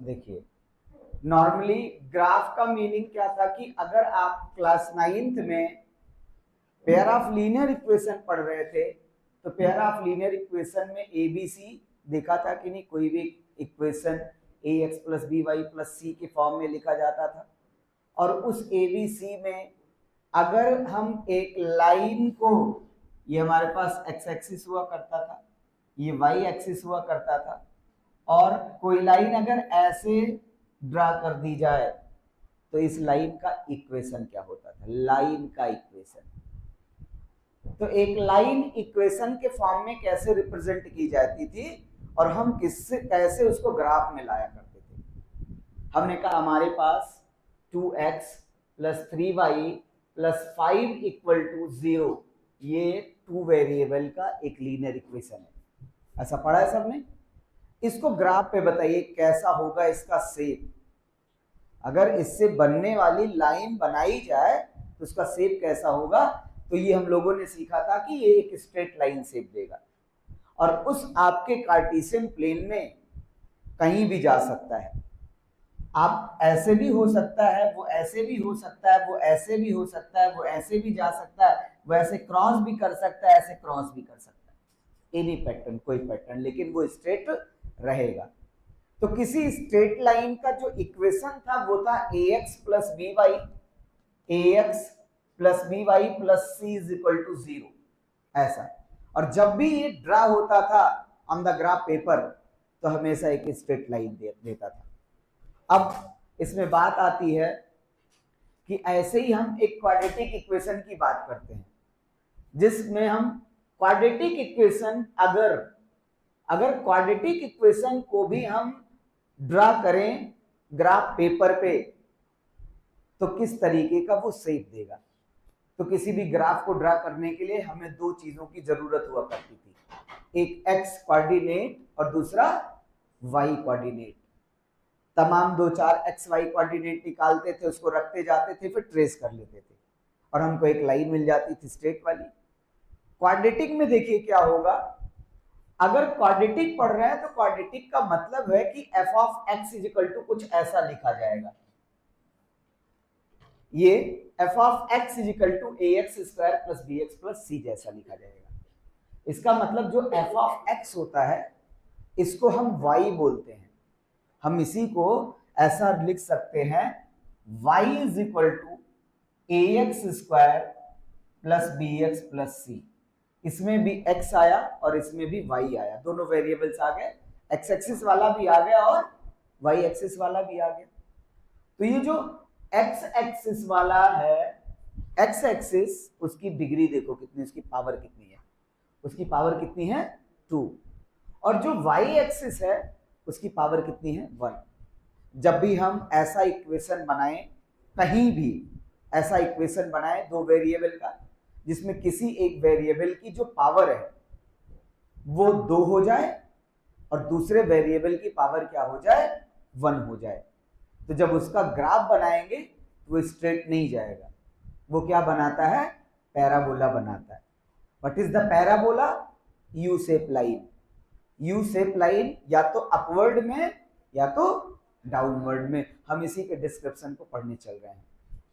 देखिए, normally graph का meaning क्या था कि अगर आप क्लास 9th में पेयर ऑफ लीनियर इक्वेशन पढ़ रहे थे तो पेयर ऑफ लीनियर इक्वेशन में एबीसी देखा था कि नहीं? कोई भी equation A X plus B Y plus C के फॉर्म में लिखा जाता था, और उस एबीसी में अगर हम एक लाइन को, ये हमारे पास एक्स एक्सिस हुआ करता था, ये वाई एक्सिस हुआ करता था, और कोई लाइन अगर ऐसे ड्रा कर दी जाए तो इस लाइन का इक्वेशन क्या होता था? लाइन का इक्वेशन। तो एक लाइन इक्वेशन के फॉर्म में कैसे रिप्रेजेंट की जाती थी और हम किससे कैसे उसको ग्राफ में लाया करते थे? हमने कहा हमारे पास 2x plus 3y plus 5 equal to 0, ये 2 वेरिएबल का एक लीनियर इक्वेशन है। ऐसा पढ़ा है सबने? इसको ग्राफ पे बताइए कैसा होगा इसका शेप। अगर इससे बनने वाली लाइन बनाई जाए तो उसका शेप कैसा होगा? तो ये हम लोगों ने सीखा था कि ये एक स्ट्रेट लाइन शेप देगा, और उस आपके कार्टेशियन प्लेन में कहीं भी जा सकता है। आप ऐसे भी हो सकता है, वो ऐसे भी हो सकता है, वो ऐसे भी हो सकता है, वो ऐसे भी जा सकता है, वो ऐसे क्रॉस भी कर सकता है, ऐसे क्रॉस भी कर सकता है। एनी पैटर्न, कोई पैटर्न, लेकिन वो स्ट्रेट रहेगा। तो किसी स्ट्रेट लाइन का जो इक्वेशन था वो था ax plus B Y, ax plus B Y plus C is equal to 0, ऐसा। और जब भी ये ड्रा होता था ऑन द ग्राफ पेपर तो हमेशा एक स्ट्रेट लाइन देता था। अब इसमें बात आती है कि ऐसे ही हम एक क्वाड्रेटिक इक्वेशन की बात करते हैं, जिसमें हम क्वाड्रेटिक इक्वेशन अगर क्वाड्रेटिक इक्वेशन को भी हम ड्रा करें ग्राफ पेपर पे तो किस तरीके का वो शेप देगा। तो किसी भी ग्राफ को ड्रा करने के लिए हमें दो चीजों की जरूरत हुआ करती थी, एक एक्स कोऑर्डिनेट और दूसरा वाई कोऑर्डिनेट। तमाम 2-4 एक्स वाई कोऑर्डिनेट निकालते थे, उसको रखते जाते थे, फिर ट्रेस कर लेते थे और हमको एक लाइन मिल जाती थी स्ट्रेट वाली। क्वाड्रेटिक में देखिए क्या होगा, अगर क्वाड्रेटिक पढ़ रहे हैं तो क्वाड्रेटिक का मतलब है कि F of X is equal to कुछ ऐसा लिखा जाएगा। ये F of X is equal to A X square plus B X plus C जैसा लिखा जाएगा। इसका मतलब जो एफ ऑफ एक्स होता है इसको हम वाई बोलते हैं। हम इसी को ऐसा लिख सकते हैं, y is equal to A X square plus B X plus C. इसमें भी x आया और इसमें भी y आया, दोनों वेरिएबल्स आ गए, x एक्सिस वाला भी आ गया और y एक्सिस वाला भी आ गया। तो ये जो x एक्सिस वाला है, x एक्सिस उसकी डिग्री देखो कितनी, उसकी पावर कितनी है, उसकी पावर कितनी है 2, और जो y एक्सिस है उसकी पावर कितनी है 1। जब भी हम ऐसा इक्वेशन बनाएं, कहीं भी ऐसा इक्वेशन बनाएं दो वेरिएबल का जिसमें किसी एक वेरिएबल की जो पावर है वो 2 हो जाए और दूसरे वेरिएबल की पावर क्या हो जाए 1 हो जाए, तो जब उसका ग्राफ बनाएंगे तो वो स्ट्रेट नहीं जाएगा, वो क्या बनाता है? पैराबोला बनाता है। What is the parabola? U shape line. U shape line या तो अपवर्ड में या तो डाउनवर्ड में। हम इसी के डिस्क्रिप्शन को पढ़ने चल रहे हैं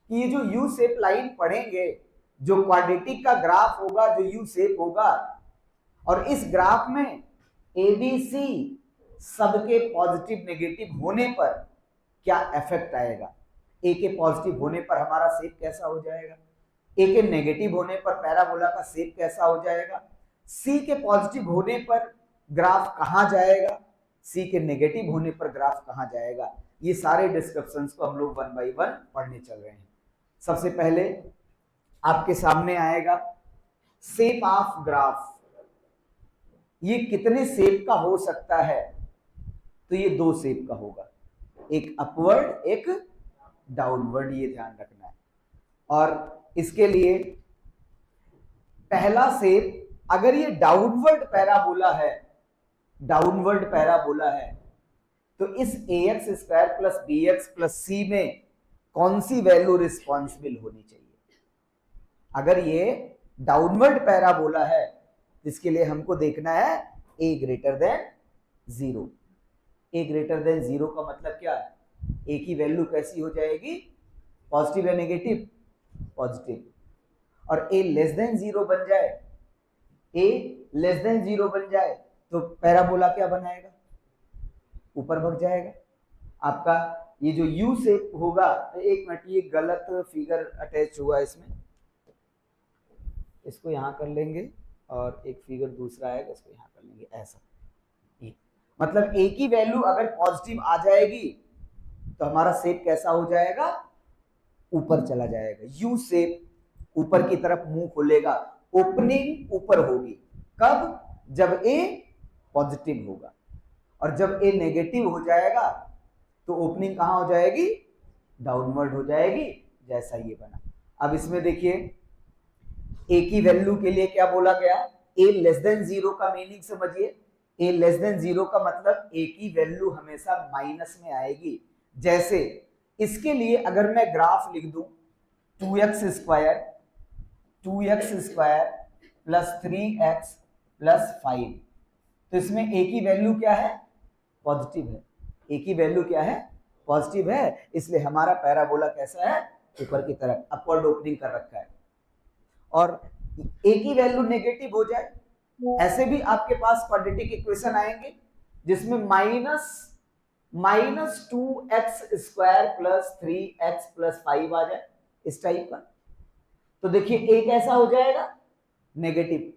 कि ये जो यू शेप लाइन पढ़ेंगे, जो क्वाड्रेटिक का ग्राफ होगा, जो यू शेप होगा, और इस ग्राफ में एबीसी सबके पॉजिटिव नेगेटिव होने पर क्या इफेक्ट आएगा। ए के पॉजिटिव होने पर हमारा शेप कैसा हो जाएगा, ए के नेगेटिव होने पर पैराबोला का शेप कैसा हो जाएगा, सी के पॉजिटिव होने पर ग्राफ कहां जाएगा, सी के नेगेटिव होने पर ग्राफ कहां जाएगा, ये सारे डिस्क्रिप्शंस को हम लोग 1 बाय 1 पढ़ने चल रहे हैं। सबसे पहले आपके सामने आएगा शेप ऑफ ग्राफ। ये कितने शेप का हो सकता है? तो ये 2 शेप का होगा, एक अपवर्ड एक डाउनवर्ड, ये ध्यान रखना है। और इसके लिए पहला शेप, अगर ये डाउनवर्ड पैराबोला है, डाउनवर्ड पैराबोला है, तो इस A X square plus B X plus C में कौन सी वैल्यू रिस्पॉन्सिबल होनी चाहिए? अगर ये डाउनवर्ड पैराबोला है, इसके लिए हमको देखना है a greater than 0। A greater than 0 का मतलब क्या है, ए की वैल्यू कैसी हो जाएगी, पॉजिटिव या नेगेटिव, पॉजिटिव। और ए लेस देन 0 बन जाए, ए लेस देन 0 बन जाए तो पैराबोला क्या बनाएगा, ऊपर भग जाएगा आपका। ये जो यू शेप होगा, एक मिनट ये गलत फिगर अटैच हुआ इसमें, इसको यहां कर लेंगे और एक फिगर दूसरा आएगा, इसको यहां कर लेंगे ऐसा। ये मतलब ए की वैल्यू अगर पॉजिटिव आ जाएगी तो हमारा शेप कैसा हो जाएगा, ऊपर चला जाएगा, यू शेप, ऊपर की तरफ मुंह खोलेगा, ओपनिंग ऊपर होगी। कब, जब ए पॉजिटिव होगा। और जब ए नेगेटिव हो जाएगा तो ओपनिंग कहां हो जाएगी, डाउनवर्ड हो जाएगी, जैसा ये बना। अब इसमें देखिए ए की वैल्यू के लिए क्या बोला गया, ए लेस देन 0 का मीनिंग समझिए। ए लेस देन 0 का मतलब ए की वैल्यू हमेशा माइनस में आएगी। जैसे इसके लिए अगर मैं ग्राफ लिख दूं 2x square plus 3x plus 5, तो इसमें ए की वैल्यू क्या है, पॉजिटिव है। ए की वैल्यू क्या है, पॉजिटिव है, इसलिए हमारा पैराबोला कैसा है, ऊपर की तरफ अपवर्ड ओपनिंग कर रखा है। और ए की वैल्यू नेगेटिव हो जाए, ऐसे भी आपके पास क्वाड्रेटिक इक्वेशन आएंगे जिसमें minus 2x square plus 3x plus 5 आ जाए, इस टाइप का। तो देखिए ए कैसा हो जाएगा, नेगेटिव।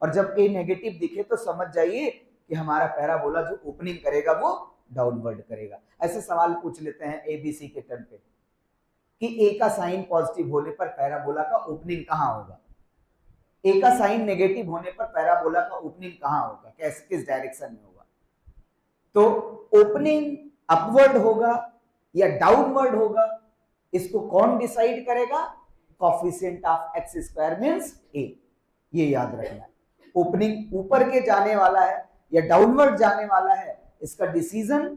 और जब ए नेगेटिव दिखे तो समझ जाइए कि हमारा पैराबोला जो ओपनिंग करेगा वो डाउनवर्ड करेगा। ऐसे सवाल पूछ लेते हैं एबीसी के टर्म पे कि ए का साइन पॉजिटिव होने पर पैराबोला का ओपनिंग कहां होगा, ए का साइन नेगेटिव होने पर पैराबोला का ओपनिंग कहां होगा, किस डायरेक्शन में होगा। तो ओपनिंग अपवर्ड होगा या डाउनवर्ड होगा, इसको कौन डिसाइड करेगा, coefficient of X square means A, ये याद रखना है। ओपनिंग ऊपर के जाने वाला है या डाउनवर्ड जाने वाला है, इसका decision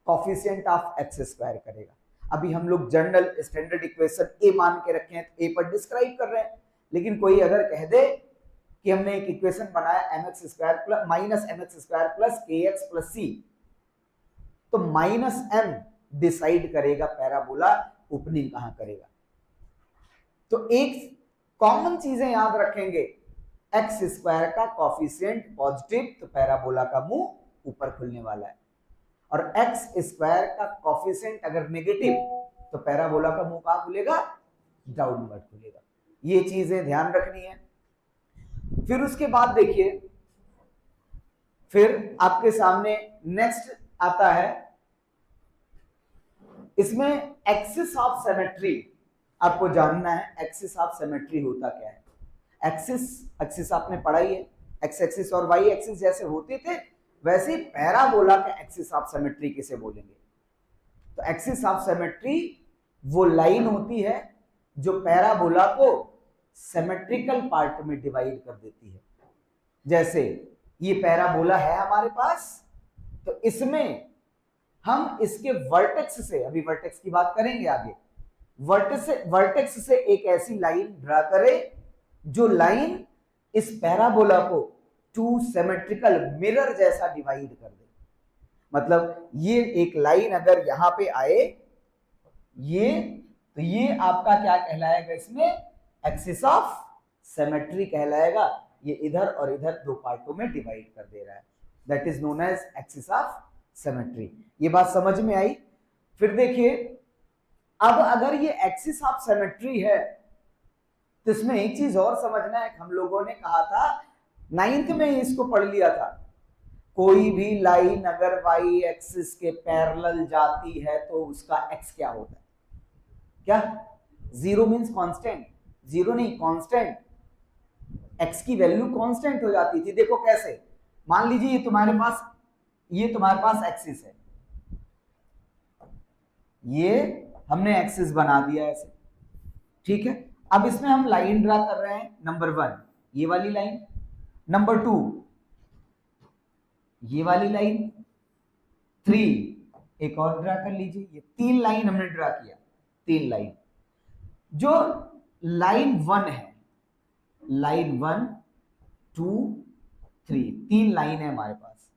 coefficient of X square करेगा। अभी हम लोग जनरल स्टैंडर्ड इक्वेशन ए मान के रखे हैं, तो ए पर डिस्क्राइब कर रहे हैं। लेकिन कोई अगर कह दे कि हमने एक इक्वेशन बनाया mx square plus minus mx square plus kx plus c, तो माइनस m डिसाइड करेगा पैराबोला ओपनिंग कहां करेगा। तो एक कॉमन चीजें याद रखेंगे, एक्स स्क्वायर का कोफिशिएंट पॉजिटिव तो पैराबोला का मुंह ऊपर खुलने वाला है, और एक्स स्क्वायर का कोफिशिएंट अगर नेगेटिव तो पैराबोला का मुंह कहां खुलेगा, डाउनवर्ड खुलेगा। ये चीजें ध्यान रखनी है। फिर उसके बाद देखिए, फिर आपके सामने नेक्स्ट आता है, इसमें एक्सिस ऑफ सिमेट्री आपको जानना है। एक्सिस ऑफ सिमेट्री होता क्या है, एक्सिस आपने पढ़ा ही है, एक्स एक्सिस और वाई एक्सिस जैसे होते थे वैसे पैराबोला का एक्सिस ऑफ सिमेट्री किसे बोलेंगे। तो एक्सिस ऑफ सिमेट्री वो लाइन होती है जो पैराबोला को सिमेट्रिकल पार्ट में डिवाइड कर देती है। जैसे ये पैराबोला है हमारे पास, तो इसमें हम इसके वर्टेक्स से, अभी वर्टेक्स की बात करेंगे आगे, वर्टेक्स से एक ऐसी लाइन ड्रा करें जो लाइन इस पैराबोला को टू सिमेट्रिकल मिरर जैसा डिवाइड कर दे। मतलब ये एक लाइन अगर यहां पे आए, ये तो ये आपका क्या कहलाएगा, इसमें एक्सिस ऑफ सिमेट्री कहलाएगा। ये इधर और इधर दो पार्टों में डिवाइड कर दे रहा है, that is known as axis of symmetry. ये बात समझ में आई। फिर देखिए, अब अगर ये एक्सिस ऑफ सिमेट्री है तो इसमें एक चीज और समझना है। हम लोगों ने कहा था 9th में इसको पढ़ लिया था, कोई भी लाइन अगर वाई एक्सिस के पैरेलल जाती है तो उसका एक्स क्या होता है, क्या, जीरो मींस कांस्टेंट, जीरो नहीं कांस्टेंट, एक्स की वैल्यू कांस्टेंट हो जाती थी। देखो कैसे, मान लीजिए ये तुम्हारे पास एक्सिस है, ये हमने एक्सिस बना दिया ऐसे, ठीक है। अब इसमें हम लाइन ड्रा कर रहे हैं, नंबर 1 ये वाली लाइन, नंबर 2 ये वाली लाइन, 3 एक और ड्रा कर लीजिए। ये 3 लाइन हमने ड्रा किया, 3 लाइन। जो लाइन 1 है, लाइन 1 2 3, 3 लाइन है हमारे पास।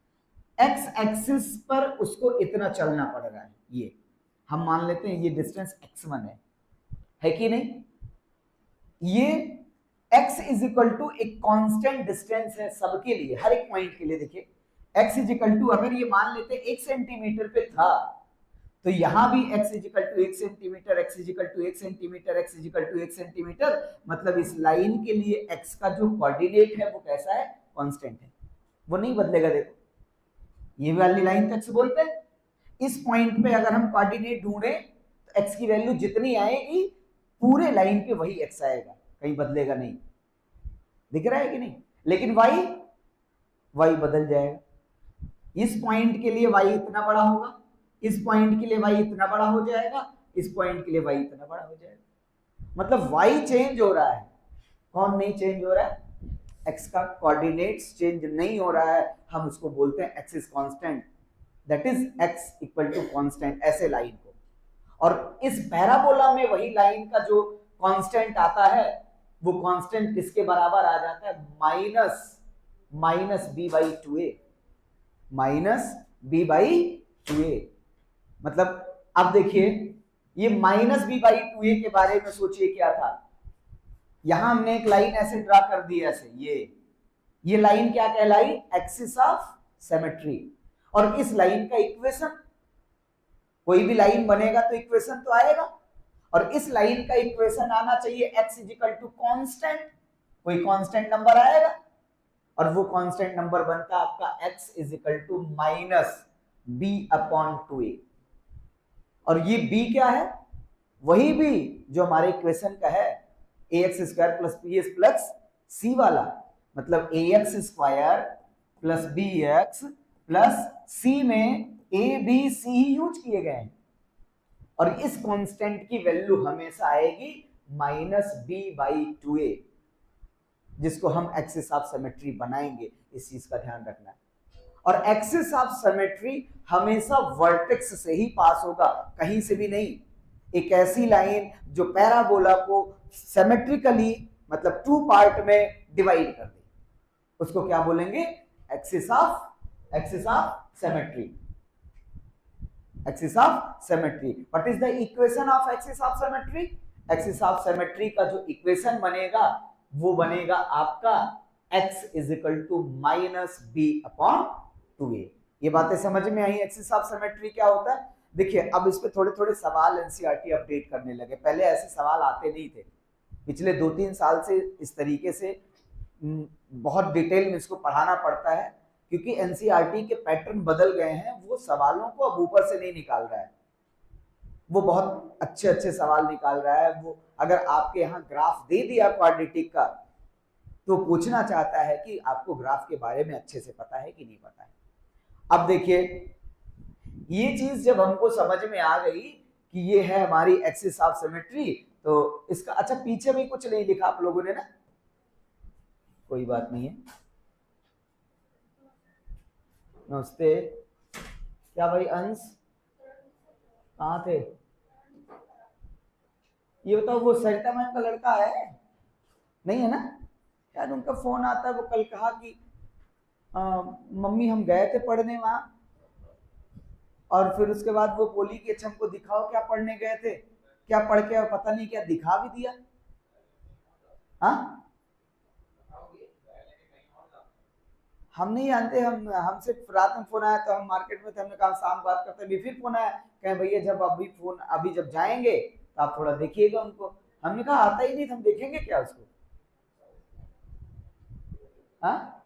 एक्स एक्सिस पर उसको इतना चलना पड़ रहा है, ये हम मान लेते हैं ये डिस्टेंस x1 है कि नहीं। ये x इज इक्वल टू एक कांस्टेंट डिस्टेंस है सबके लिए, हर एक पॉइंट के लिए। देखिए x इज इक्वल टू, अगर ये मान लेते 1 सेंटीमीटर पे था तो यहां भी x is equal to 1 centimeter, x is equal to 1 centimeter, x is equal to 1 centimeter. मतलब इस लाइन के लिए x का जो कोऑर्डिनेट है वो कैसा है, कांस्टेंट है, वो नहीं बदलेगा। देखो ये वाली लाइन को x बोलते हैं। इस पॉइंट पे अगर हम कोऑर्डिनेट ढूंढे तो x की वैल्यू जितनी आएगी पूरे लाइन पे वही x आएगा, कहीं बदलेगा नहीं। दिख रहा है कि नहीं। लेकिन y बदल जाएगा। इस पॉइंट के लिए y इतना बड़ा होगा, इस पॉइंट के लिए y इतना बड़ा हो जाएगा, इस पॉइंट के लिए y इतना बड़ा हो जाएगा। मतलब y चेंज हो रहा है, कौन नहीं चेंज हो रहा है, x का कोऑर्डिनेट्स चेंज नहीं हो रहा है, हम उसको बोलते हैं x is constant, that is x equal to constant, ऐसे लाइन को। और इस पैराबोला में वही लाइन का जो कांस्टेंट आता है वो कांस्टेंट किसके बराबर आ जाता है, minus b by 2a, minus b by 2a। मतलब अब देखिए ये माइनस b बाई 2a के बारे में सोचिए क्या था। यहां हमने एक लाइन ऐसे ड्रा कर दी, ऐसे ये लाइन क्या कहलाई, एक्सिस ऑफ सिमेट्री। और इस लाइन का इक्वेशन, कोई भी लाइन बनेगा तो इक्वेशन तो आएगा, और इस लाइन का इक्वेशन आना चाहिए x is equal to constant, कोई कांस्टेंट नंबर आएगा, और वो कांस्टेंट नंबर बनता है आपका x is equal to minus b upon 2a। और ये b क्या है, वही b जो हमारे इक्वेशन का है, ax square plus bs plus c वाला। मतलब ax square plus bx plus c में a b c he use किए गए हैं, और इस कांस्टेंट की वैल्यू हमेशा आएगी माइनस b बाई 2a, जिसको हम एक्सिस ऑफ सिमेट्री बनाएंगे, इस चीज का ध्यान रखना है। और एक्सिस ऑफ सिमेट्री हमेशा वर्टेक्स से ही पास होगा, कहीं से भी नहीं। एक ऐसी लाइन जो पैराबोला को सिमेट्रिकली मतलब 2 पार्ट में डिवाइड कर दे, उसको क्या बोलेंगे, axis of symmetry, axis of symmetry. What is the equation of axis of symmetry, axis of symmetry का जो इक्वेशन बनेगा वो बनेगा आपका x is equal to minus b upon 2a। ये बातें समझ में आई, एक्सिस ऑफ सिमेट्री क्या होता है। देखिए अब इस पे थोड़े थोड़े सवाल एनसीईआरटी अपडेट करने लगे, पहले ऐसे सवाल आते नहीं थे। पिछले 2-3 साल से इस तरीके से बहुत डिटेल में इसको पढ़ाना पड़ता है, क्योंकि एनसीईआरटी के पैटर्न बदल गए हैं। वो सवालों को अब ऊपर से नहीं निकाल रहा है, वो बहुत अच्छे अच्छे सवाल निकाल रहा है। वो अगर आपके यहाँ ग्राफ दे दिया क्वाड्रेटिक का तो पूछना चाहता है कि आपको ग्राफ के बारे में अच्छे से पता है कि नहीं पता है। अब देखिए ये चीज जब हमको समझ में आ गई कि ये है हमारी एक्सिस ऑफ सिमेट्री, तो इसका अच्छा पीछे भी कुछ नहीं लिखा आप लोगों ने ना, कोई बात नहीं है। नमस्ते, क्या भाई अंश कहाँ थे, ये बताओ वो सरिता मैम का लड़का है नहीं है ना, यार उनका फोन आता है। वो कल कहा कि मम्मी हम गए थे पढ़ने वहां, और फिर उसके बाद वो बोली कि अच्छा हमको दिखाओ क्या पढ़ने गए थे, क्या पढ़ के पता नहीं क्या दिखा भी दिया। हाँ हम नहीं जानते, हमसे रात में फोन आया तो हम मार्केट में थे, हमने कहा शाम बात करते हैं। फिर फोन आया, कहें भैया जब अभी जब जाएंगे तो आप थोड़ा देखिएगा उनको। हमने कहा आता ही नहीं, हम देखेंगे क्या उसको। हाँ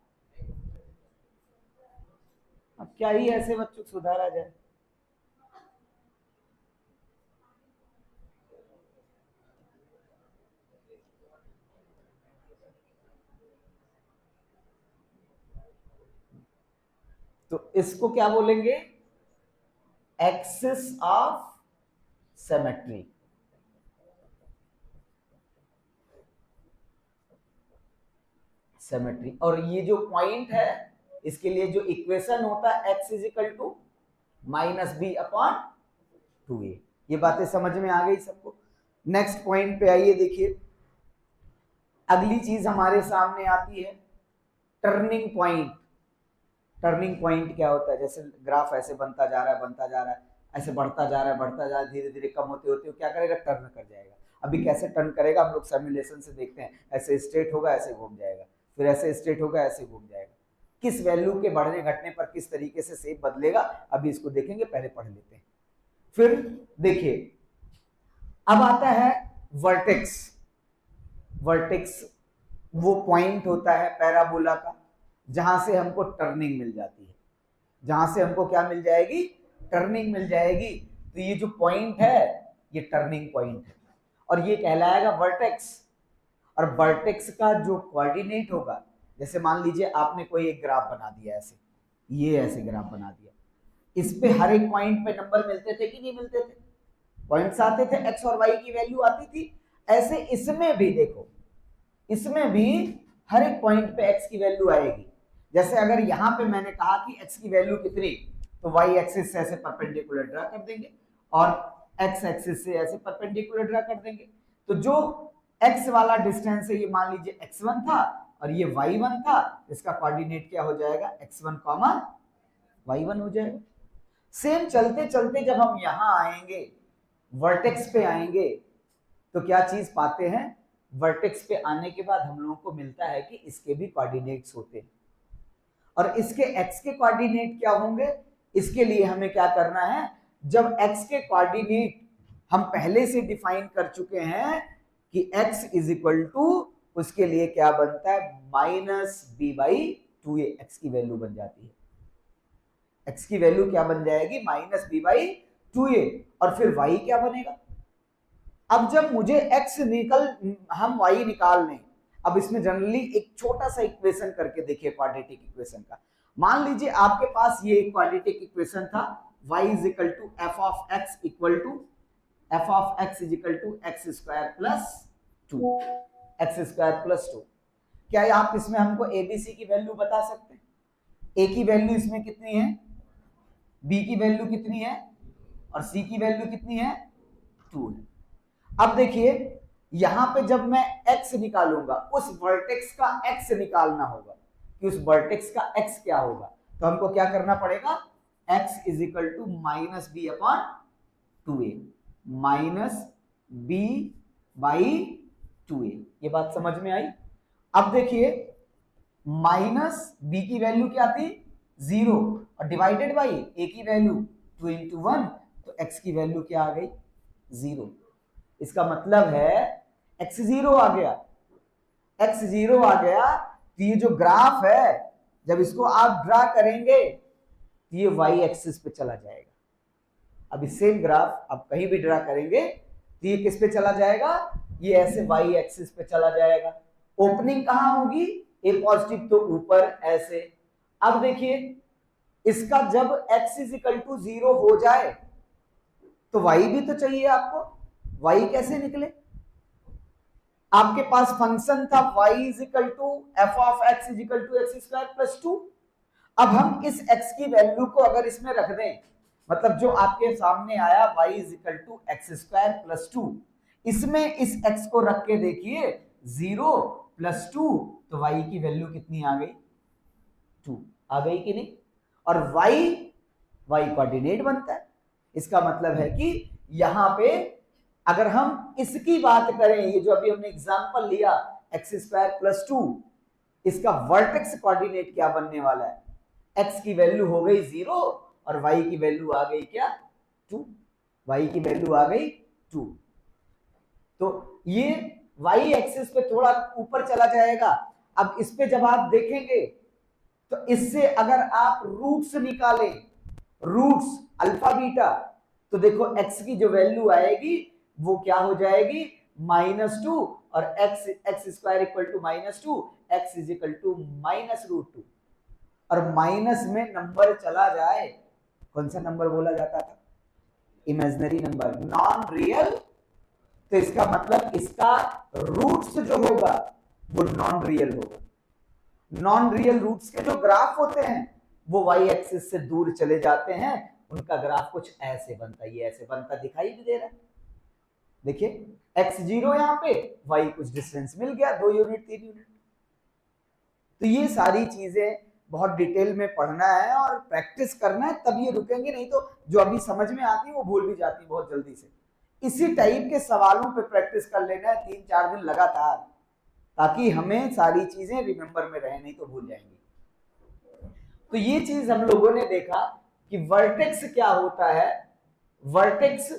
अब क्या ही ऐसे बच्चों को सुधारा जाए। तो इसको क्या बोलेंगे, एक्सिस ऑफ सिमेट्री। सिमेट्री। और ये जो पॉइंट है इसके लिए जो इक्वेशन होता है x is equal to minus B upon 2a। ये बातें समझ में आ गई सबको। नेक्स्ट पॉइंट पे आइए, देखिए अगली चीज हमारे सामने आती है टर्निंग पॉइंट। टर्निंग पॉइंट क्या होता है? जैसे ग्राफ ऐसे बनता जा रहा है, बनता जा रहा है, ऐसे बढ़ता जा रहा है, बढ़ता जा रहा है, धीरे धीरे कम होते होते क्या करेगा? टर्न कर जाएगा। अभी कैसे टर्न करेगा हम लोग सिमुलेशन से देखते हैं, ऐसे स्ट्रेट होगा, ऐसे घूम जाएगा, फिर ऐसे स्ट्रेट होगा, ऐसे घूम जाएगा। किस वैल्यू के बढ़ने घटने पर किस तरीके से शेप बदलेगा, अभी इसको देखेंगे, पहले पढ़ लेते हैं। फिर देखिए, अब आता है वर्टेक्स। वर्टेक्स वो पॉइंट होता है पैराबोला का जहां से हमको टर्निंग मिल जाती है, जहां से हमको क्या मिल जाएगी? टर्निंग मिल जाएगी। तो ये जो पॉइंट है ये टर्निंग पॉइंट है और ये कहलाएगा वर्टेक्स। और वर्टेक्स का जो कोऑर्डिनेट होगा, जैसे मान लीजिए आपने कोई एक ग्राफ बना दिया ऐसे, ये ऐसे ग्राफ बना दिया, इस पे हर एक पॉइंट पे नंबर मिलते थे कि नहीं मिलते थे? पॉइंट्स आते थे, एक्स और वाई की वैल्यू आती थी। ऐसे इसमें भी देखो, इसमें भी हर एक पॉइंट पे एक्स की वैल्यू आएगी। जैसे अगर यहां पे मैंने कहा कि एक्स की वैल्यू कितनी, तो वाई एक्सिस से ऐसे परपेंडिकुलर ड्रा कर देंगे और एक्स एक्सिस से ऐसे परपेंडिकुलर ड्रा कर देंगे। तो जो एक्स वाला डिस्टेंस है ये मान लीजिए x1 था और ये y1 था, इसका कोऑर्डिनेट क्या हो जाएगा? x1, y1 हो जाएगा। सेम चलते चलते जब हम यहां आएंगे, वर्टेक्स पे आएंगे, तो क्या चीज पाते हैं? वर्टेक्स पे आने के बाद हम लोगों को मिलता है कि इसके भी कोऑर्डिनेट्स होते हैं और इसके x के कोऑर्डिनेट क्या होंगे? इसके लिए हमें क्या करना है? जब x के कोऑर्डिनेट हम पहले से डिफाइन कर चुके हैं कि x इज इक्वल टू, उसके लिए क्या बनता है? -b/2a। x की वैल्यू बन जाती है, x की वैल्यू क्या बन जाएगी? -b/2a। और फिर y क्या बनेगा? अब जब मुझे x हम y निकाल लें, अब इसमें जनरली एक छोटा सा इक्वेशन करके देखिए क्वाड्रेटिक इक्वेशन का। मान लीजिए आपके पास ये एक क्वाड्रेटिक इक्वेशन था, y is equal to f of x equal to f of x is equal to x square plus 2। क्या आप इसमें हमको एबीसी की वैल्यू बता सकते हैं? a की वैल्यू इसमें कितनी है, b की वैल्यू कितनी है और c की वैल्यू कितनी है? 2 है। अब देखिए यहां पे जब मैं x निकालूंगा, उस वर्टेक्स का x निकालना होगा कि उस वर्टेक्स का x क्या होगा। तो हमको क्या करना पड़ेगा? x is equal to -b/2a, -b/2a। ये बात समझ में आई? अब देखिए -b की वैल्यू क्या थी? 0 और डिवाइडेड बाई a की वैल्यू 2 into 1, तो x की वैल्यू क्या आ गई? 0। इसका मतलब है x 0 आ गया। x 0 आ गया तो ये जो ग्राफ है जब इसको आप ड्रा करेंगे तो ये y एक्सिस पे चला जाएगा। अभी सेम ग्राफ आप कहीं भी ड्रा करेंगे तो ये किस पे चला जाएगा? ये ऐसे y एक्सिस पे चला जाएगा। ओपनिंग कहां होगी? a पॉजिटिव तो ऊपर ऐसे। अब देखिए इसका जब x इज इक्वल टू 0 हो जाए तो y भी तो चाहिए आपको। y कैसे निकले? आपके पास फंक्शन था y is equal to f of x is equal to x square plus 2। अब हम इस x की वैल्यू को अगर इसमें रख दें, मतलब जो आपके सामने आया y is equal to x square plus 2, इसमें इस x को रख के देखिए 0 प्लस 2, तो y की वैल्यू कितनी आ गई? 2 आ गई कि नहीं? और y कोऑर्डिनेट बनता है। इसका मतलब है कि यहां पे अगर हम इसकी बात करें, ये जो अभी हमने एग्जांपल लिया x स्क्वायर प्लस 2, इसका वर्टेक्स कोऑर्डिनेट क्या बनने वाला है? x की वैल्यू हो गई 0 और y की वैल्यू आ गई क्या? 2। y की वैल्यू आ गई 2। तो ये y एक्सिस पे थोड़ा ऊपर चला जाएगा। अब इस पे जब आप देखेंगे तो इससे अगर आप रूट्स निकालें, रूट्स अल्फा बीटा, तो देखो x की जो वैल्यू आएगी वो क्या हो जाएगी? -2 और x square equal to -2, x is equal to -√2। और माइनस में नंबर चला जाए, कौन सा नंबर बोला जाता था? Imaginary number, non real. तो इसका मतलब इसका रूट्स जो होगा वो नॉन रियल होगा। नॉन रियल रूट्स के जो ग्राफ होते हैं वो y एक्सिस से दूर चले जाते हैं, उनका ग्राफ कुछ ऐसे बनता है, ये ऐसे बनता दिखाई भी दे रहा है। देखिए x0 यहां पे, y कुछ डिस्टेंस मिल गया, 2 यूनिट 3 यूनिट। तो ये सारी चीजें बहुत डिटेल में पढ़ना है और प्रैक्टिस करना है, तब ये रुकेंगे, नहीं तो जो अभी समझ में आती है वो भूल भी जाती है बहुत जल्दी से। इसी टाइप के सवालों पे प्रैक्टिस कर लेना है 3-4 दिन लगातार, ताकि हमें सारी चीजें रिमेंबर में रहे, नहीं तो भूल जाएंगे। तो ये चीज हम लोगों ने देखा कि वर्टेक्स क्या होता है। वर्टेक्स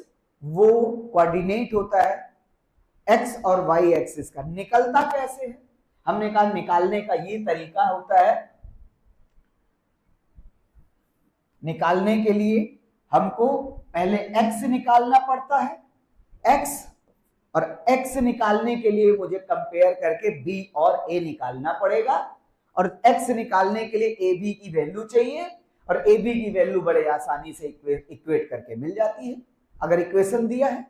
वो कोऑर्डिनेट होता है एक्स और वाई एक्सिस का। निकलता कैसे है, हमने कहा निकालने का ये तरीका होता है। निकालने के लिए हमको पहले एक्स निकालना पड़ता है, एक्स, और एक्स निकालने के लिए मुझे कंपेयर करके बी और ए निकालना पड़ेगा, और एक्स निकालने के लिए ए बी की वैल्यू चाहिए, और ए बी की वैल्यू बड़े आसानी से इक्वेट करके मिल जाती है अगर इक्वेशन दिया है।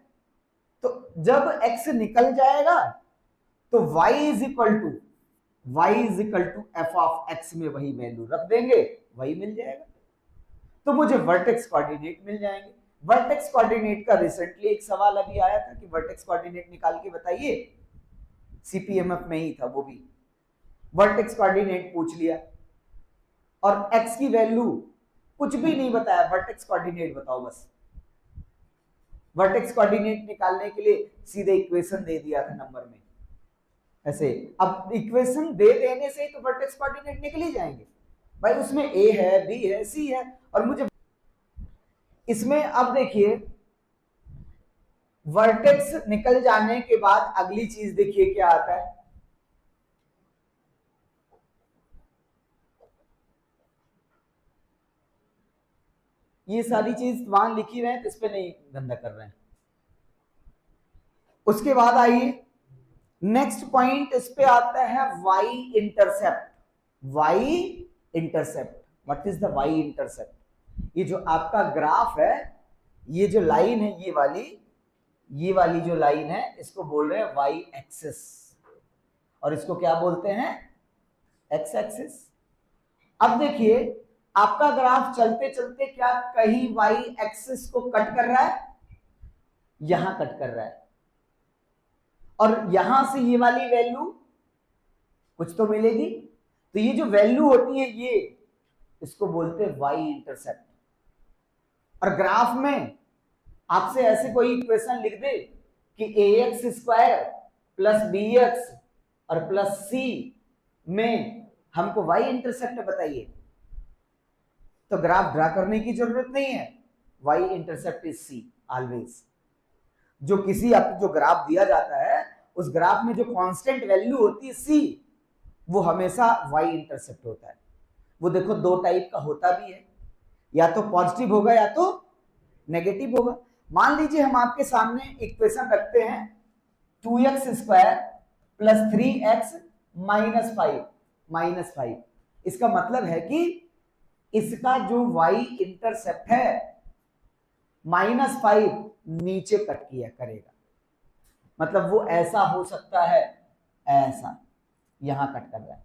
तो जब एक्स निकल जाएगा तो y is equal to F of X में वही वैल्यू रख देंगे, वही मिल जाएगा। तो मुझे वर्टेक्स कोऑर्डिनेट मिल जाएंगे। वर्टेक्स कोऑर्डिनेट का रिसेंटली एक सवाल अभी आया था कि वर्टेक्स कोऑर्डिनेट निकाल के बताइए, सीपीएमएफ में ही था वो भी। वर्टेक्स कोऑर्डिनेट पूछ लिया और एक्स की वैल्यू कुछ भी नहीं बताया, वर्टेक्स कोऑर्डिनेट बताओ बस। वर्टेक्स कोऑर्डिनेट निकालने के लिए सीधे इक्वेशन दे दिया था नंबर में ऐसे। अब इक्वेशन दे देने से ही तो वर्टेक्स कोऑर्डिनेट निकल ही जाएंगे भाई, उसमें ए है, बी है, सी है, और मुझे इसमें अब देखिए वर्टेक्स निकल जाने के बाद अगली चीज देखिए क्या आता है। ये सारी चीज वहां लिखी रहे हैं तो इस पे नहीं गंदा कर रहे हैं। उसके बाद आइए नेक्स्ट पॉइंट, इस पे आता है Y intercept. Y intercept, what is the Y intercept? ये जो आपका ग्राफ है, ये जो लाइन है, ये वाली जो लाइन है, इसको बोल रहे हैं वाई एक्सिस, और इसको क्या बोलते हैं? X axis. अब देखिए आपका ग्राफ चलते चलते क्या कहीं वाई एक्सिस को कट कर रहा है? यहां कट कर रहा है, और यहां से ये वाली वैल्यू कुछ तो मिलेगी। तो ये जो वैल्यू होती है ये, इसको बोलते हैं वाई इंटरसेप्ट। और ग्राफ में आपसे ऐसे कोई इक्वेशन लिख दे कि A X square plus B X और प्लस सी में हमको वाई इंटरसेप्ट बताइए, तो ग्राफ ड्रा करने की जरूरत नहीं है। Y intercept is C always. जो किसी आपको जो ग्राफ दिया जाता है, उस ग्राफ में जो कांस्टेंट वैल्यू होती है सी, वो हमेशा वाई इंटरसेप्ट होता है। वो देखो दो टाइप का होता भी है, या तो पॉजिटिव होगा या तो नेगेटिव होगा। मान लीजिए हम आपके सामने इक्वेशन रखते हैं 2x square plus 3x minus 5। इसका मतलब है कि इसका जो y इंटरसेप्ट है -5 नीचे कट किया करेगा। मतलब वो ऐसा हो सकता है, ऐसा यहां कट कर रहा है।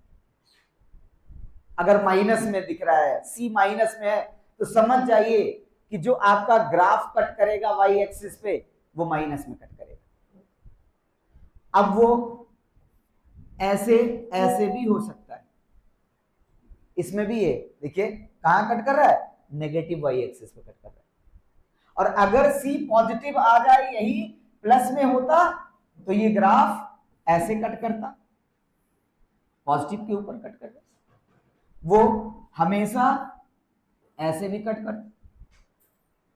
अगर माइनस में दिख रहा है, सी माइनस में है, तो समझ जाइए कि जो आपका ग्राफ कट करेगा वाई एक्सिस पे, वो माइनस में कट करेगा। अब वो ऐसे ऐसे भी हो सकता है, इसमें भी ये देखिए कहां कट कर रहा है? नेगेटिव वाई एक्सिस पे कट कर रहा है। और अगर सी पॉजिटिव आ जाए, यही प्लस में होता, तो ये ग्राफ ऐसे कट करता, पॉजिटिव के ऊपर कट करता। वो हमेशा ऐसे भी कट करता।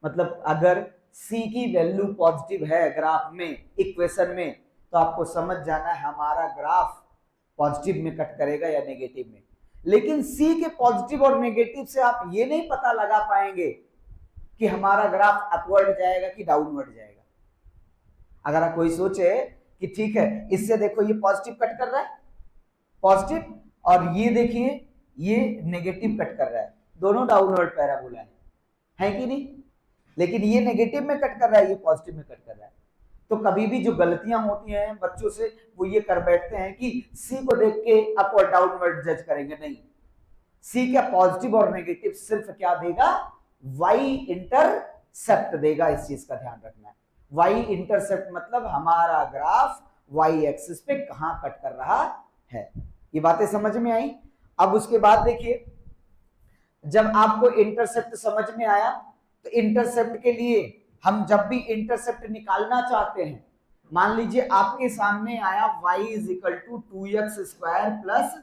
मतलब अगर C की वैल्यू पॉजिटिव है ग्राफ में, इक्वेशन में, तो आपको समझ जाना है हमारा ग्राफ पॉजिटिव में कट करेगा या नेगेटिव में। लेकिन C के पॉजिटिव और नेगेटिव से आप ये नहीं पता लगा पाएंगे कि हमारा ग्राफ अपवर्ड जाएगा कि डाउनवर्ड जाएगा। अगर आप कोई सोचे कि ठीक है, इससे देखो ये पॉजिटिव कट कर रहा है, पॉजिटिव, और ये देखिए ये नेगेटिव कट कर रहा है, दोनों डाउनवर्ड पैराबोला है कि नहीं? लेकिन ये नेगेटिव में कट कर रहा है, ये पॉजिटिव में कट कर रहा है। तो कभी भी जो गलतियां होती हैं बच्चों से, वो ये कर बैठते हैं कि सी को देख के अप और डाउनवर्ड जज करेंगे। नहीं, सी का पॉजिटिव और नेगेटिव सिर्फ क्या देगा? वाई इंटरसेप्ट देगा। इस चीज का ध्यान रखना है। वाई इंटरसेप्ट मतलब हमारा ग्राफ वाई एक्सिस पे कहां कट कर रहा है। ये बातें समझ में आई? अब उसके बाद देखिए जब आपको इंटरसेप्ट समझ में आया, तो इंटरसेप्ट के लिए हम जब भी इंटरसेप्ट निकालना चाहते हैं, मान लीजिए आपके सामने आया y is equal to 2x square plus